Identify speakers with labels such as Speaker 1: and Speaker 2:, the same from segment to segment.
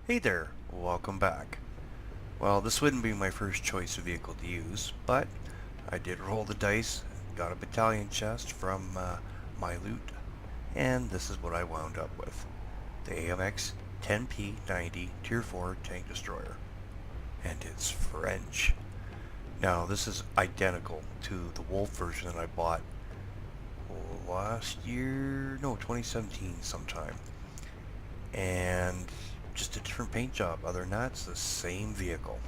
Speaker 1: Hey there, welcome back. Well, this wouldn't be my first choice of vehicle to use, but I did roll the dice, got a battalion chest from my loot, and this is what I wound up with. The AMX 10P90 Tier 4 Tank Destroyer. And it's French. Now, this is identical to the Wolf version that I bought last year, no, 2017 sometime. And just a different paint job. Other than that, it's the same vehicle.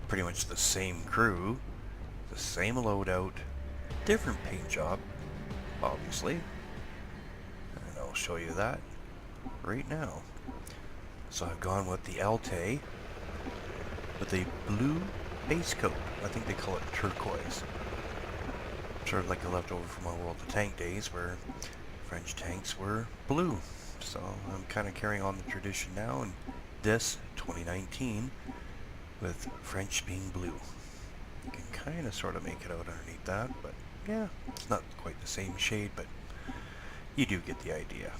Speaker 1: Pretty much the same crew, the same loadout, different paint job, obviously. And I'll show you that right now. So I've gone with the Alte with a blue base coat. I think they call it turquoise. Sort of like a leftover from my World of Tank days where French tanks were blue. So I'm kind of carrying on the tradition now, and this 2019 with French being blue. You can kind of sort of make it out underneath that, but yeah, it's not quite the same shade, but you do get the idea.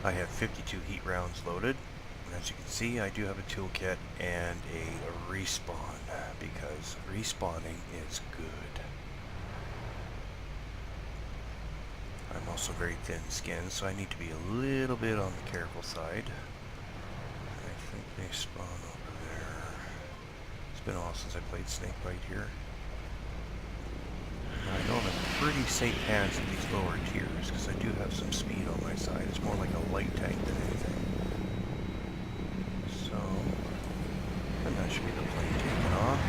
Speaker 1: I have 52 heat rounds loaded. As you can see, I do have a toolkit and a respawn, because respawning is good. I'm also very thin-skinned, so I need to be a little bit on the careful side. I think they spawn over there. It's been a while since I played Snakebite here. I know I'm in pretty safe hands in these lower tiers, because I do have some speed on my side. It's more like a light tank than anything. So, and that should be the plane taking off.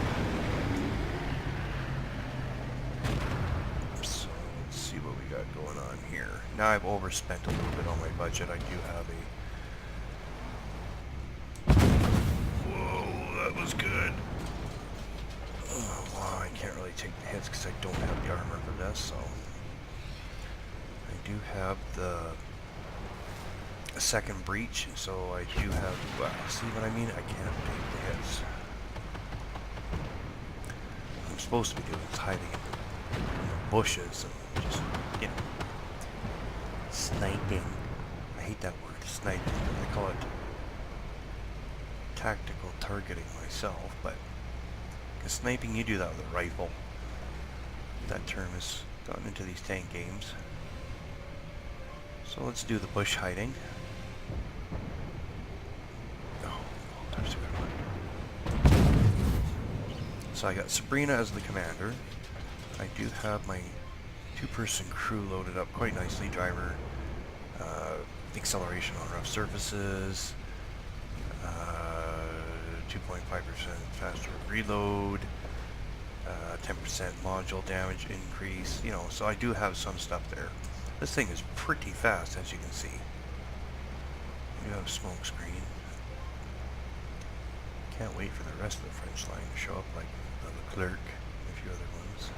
Speaker 1: So, let's see what we got going on here. Now I've overspent a little bit on my budget. I do have a... Whoa, that was good. Oh, wow, I can't really take the hits because I don't have the armor for this, so... I do have the second breach, so I do have... see what I mean? I can't take the hits. What I'm supposed to be doing is hiding in the bushes and just, you know, sniping. I hate that word, sniping. I call it tactical targeting myself, but because sniping, you do that with a rifle. That term has gotten into these tank games. So let's do the bush hiding. Oh, there's a good one. So I got Sabrina as the commander. I do have my two-person crew loaded up quite nicely. Driver, acceleration on rough surfaces, 2.5% faster reload, 10% module damage increase, you know, so I do have some stuff there. This thing is pretty fast, as you can see. You have a smoke screen. Can't wait for the rest of the French line to show up, like the Leclerc and a few other ones.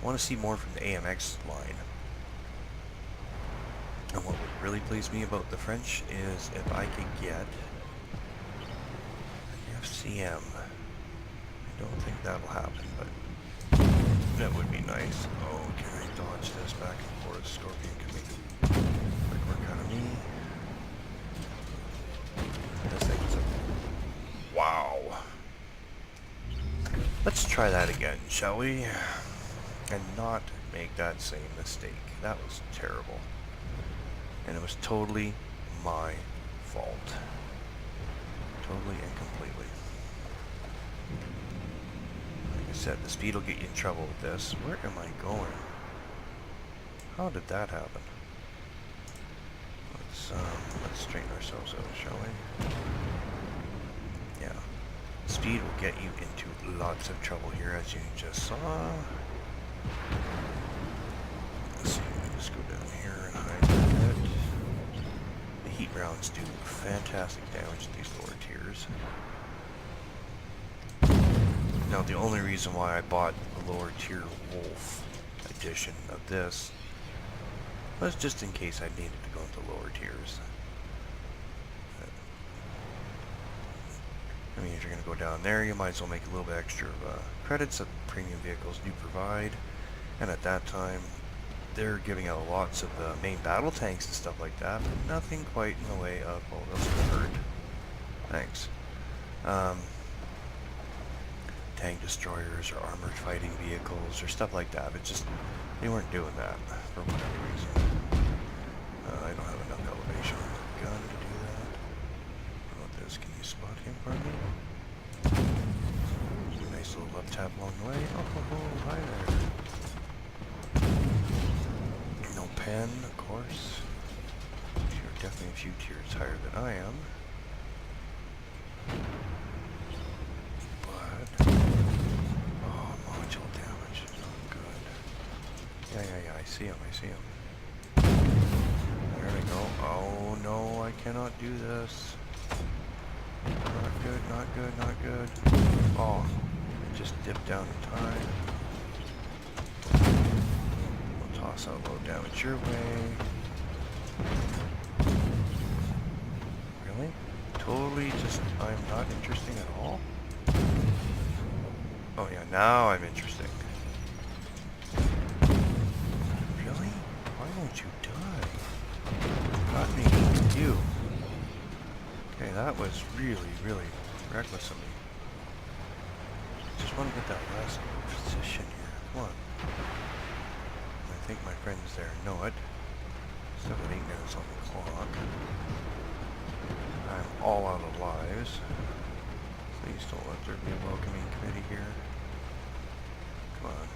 Speaker 1: I want to see more from the AMX line. And what would really please me about the French is if I could get an FCM. I don't think that'll happen, but that would be nice. Oh, can I dodge this back and forth? Scorpion can make quick work out of me. This thing's a... Wow. Let's try that again, shall we? And not make that same mistake. That was terrible. And it was totally my fault. Totally and completely. Like I said, the speed will get you in trouble with this. Where am I going? How did that happen? Let's straighten ourselves out, shall we? Yeah. Speed will get you into lots of trouble here, as you just saw. Let's see, let's go down here and hide a bit. The heat rounds do fantastic damage to these lower tiers. Now, the only reason why I bought the lower tier Wolf edition of this was just in case I needed to go into lower tiers. I mean, if you're going to go down there, you might as well make a little bit extra credits that premium vehicles do provide. And at that time, they're giving out lots of the main battle tanks and stuff like that, but nothing quite in the way of, oh, that's hurt. Thanks. Tank destroyers or armored fighting vehicles or stuff like that. It just, they weren't doing that for whatever reason. I don't have enough elevation on the gun to do that. How about this? Can you spot him for me? Nice little left tap along the way. Oh, hi there. No pen, of course. You're definitely a few tiers higher than I am. But, oh, module damage is not good. Yeah, I see him, There we go. Oh, no, I cannot do this. Not good. Oh, it just dipped down in time. We'll toss out low damage your way. Really? Totally just, I'm not interesting at all? Oh yeah, now I'm interesting. Really? Why won't you die? Got me. You. Okay, that was really reckless of me. Just want to get that last position here. Come on. I think my friends there know it. Still got 8 minutes on the clock. I'm all out of lives. Please don't let there be a welcoming committee here. Come on.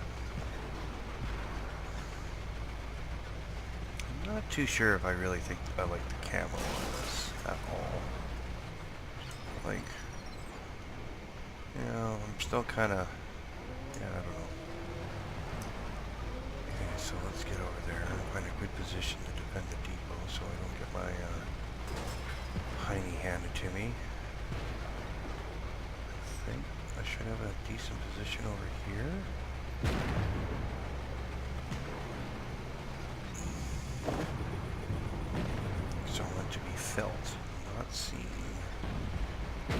Speaker 1: I'm not too sure if I really think I like the camo on this at all. Like, you know, I'm still kind of, yeah, I don't know. Okay, so let's get over there and find a good position to defend the depot so I don't get my hiney handed to me. I think I should have a decent position over here. So I want to be felt, not seen. No,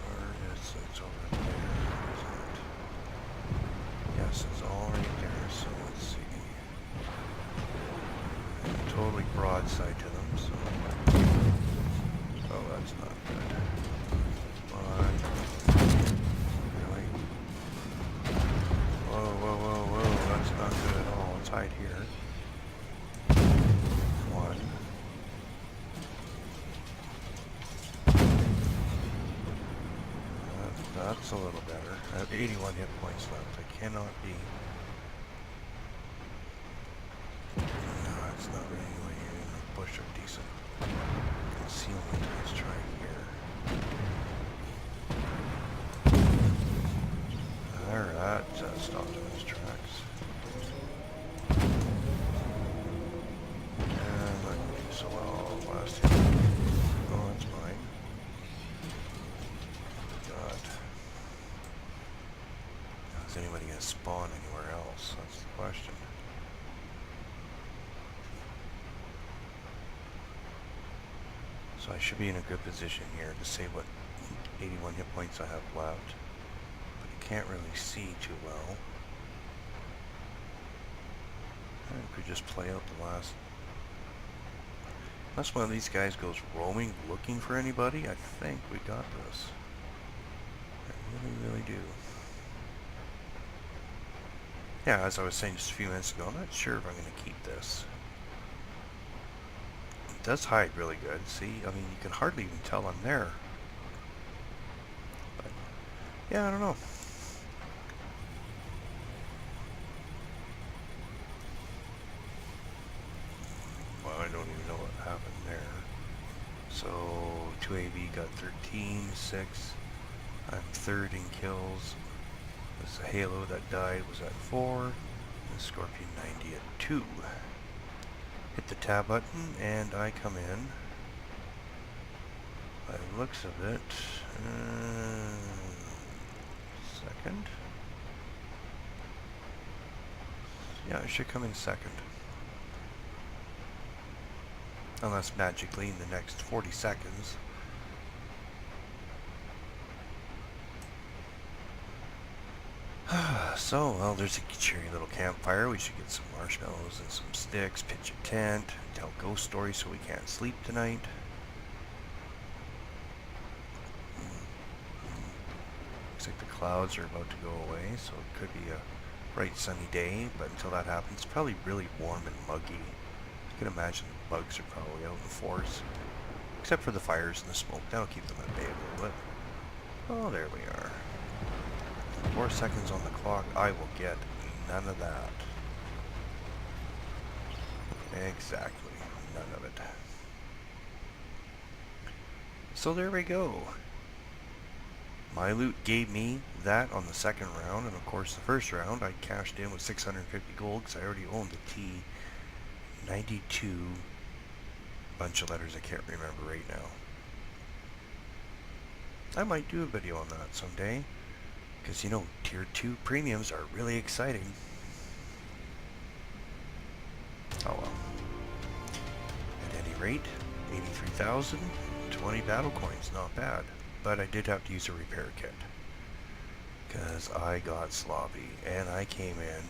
Speaker 1: where is it? It's over there, isn't it? Yes, it's already there, so let's see. I'm totally broadside to them, so... Oh, that's not good. Really? Whoa, that's not good at all. Let's hide here. One. That's a little better. I have 81 hit points left. I cannot be... No, it's not really in a bush of decent concealment. Let's try here. Alright, stopped in its tracks. And not going to do so well last hit. Oh, that's mine. God. Is anybody going to spawn anywhere else? That's the question. So I should be in a good position here to say what 81 hit points I have left. But you can't really see too well. I could just play out the last... Unless one of these guys goes roaming looking for anybody, I think we got this. I really do. Yeah, as I was saying just a few minutes ago, I'm not sure if I'm going to keep this. It does hide really good. See, I mean, you can hardly even tell I'm there. But, yeah, I don't know. Well, I don't even know what happened there. So, 2AV got 13, 6. I'm third in kills. The Halo that died was at 4. And the Scorpion 90 at 2. Hit the tab button and I come in. By the looks of it, second. Yeah, I should come in second. Unless magically in the next 40 seconds. So, well, there's a cheery little campfire. We should get some marshmallows and some sticks, pitch a tent, tell ghost stories so we can't sleep tonight. Looks like the clouds are about to go away, so it could be a bright sunny day, but until that happens, it's probably really warm and muggy. You can imagine the bugs are probably out in force. Except for the fires and the smoke. That'll keep them at bay a little bit. Oh, there we are. 4 seconds on the clock. I will get none of that. Exactly. None of it. So there we go. My loot gave me that on the second round, and of course the first round I cashed in with 650 gold because I already owned the T92 bunch of letters I can't remember right now. I might do a video on that someday, because you know, tier 2 premiums are really exciting. Oh well. At any rate, 83,000, 20 battle coins, not bad. But I did have to use a repair kit, because I got sloppy, and I came in.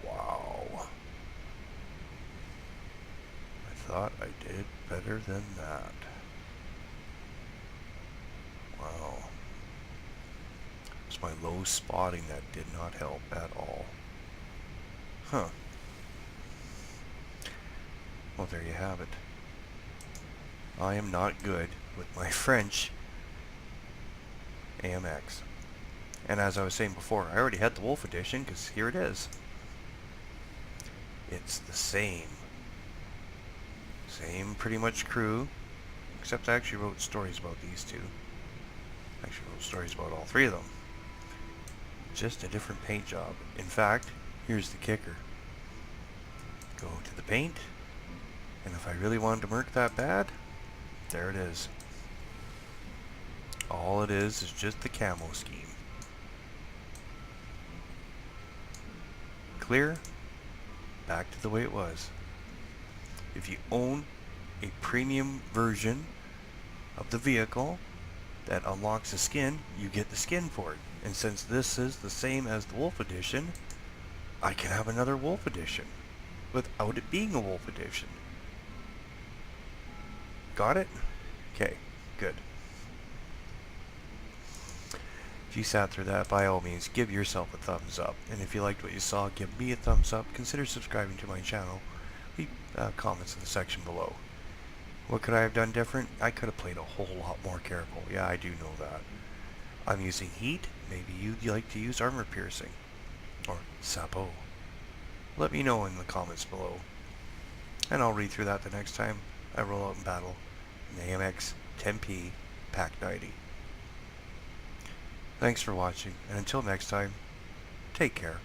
Speaker 1: Wow. I thought I did better than that. Wow. It was my low spotting that did not help at all. Huh. Well, there you have it. I am not good with my French AMX. And as I was saying before, I already had the Wolf edition, because here it is. It's the same. Same pretty much crew, except I actually wrote stories about these two. I actually wrote stories about all three of them. Just a different paint job. In fact, here's the kicker. Go to the paint, and if I really wanted to murk that bad, there it is. All it is just the camo scheme. Clear, back to the way it was. If you own a premium version of the vehicle that unlocks the skin, you get the skin for it. And since this is the same as the Wolf Edition, I can have another Wolf Edition without it being a Wolf Edition. Got it? Okay, good. If you sat through that, by all means, give yourself a thumbs up. And if you liked what you saw, give me a thumbs up. Consider subscribing to my channel. Leave comments in the section below. What could I have done different? I could have played a whole lot more careful. Yeah, I do know that. I'm using heat. Maybe you'd like to use armor piercing. Or sabot. Let me know in the comments below. And I'll read through that the next time I roll out in battle. An AMX 10P Pack 90. Thanks for watching, and until next time, take care.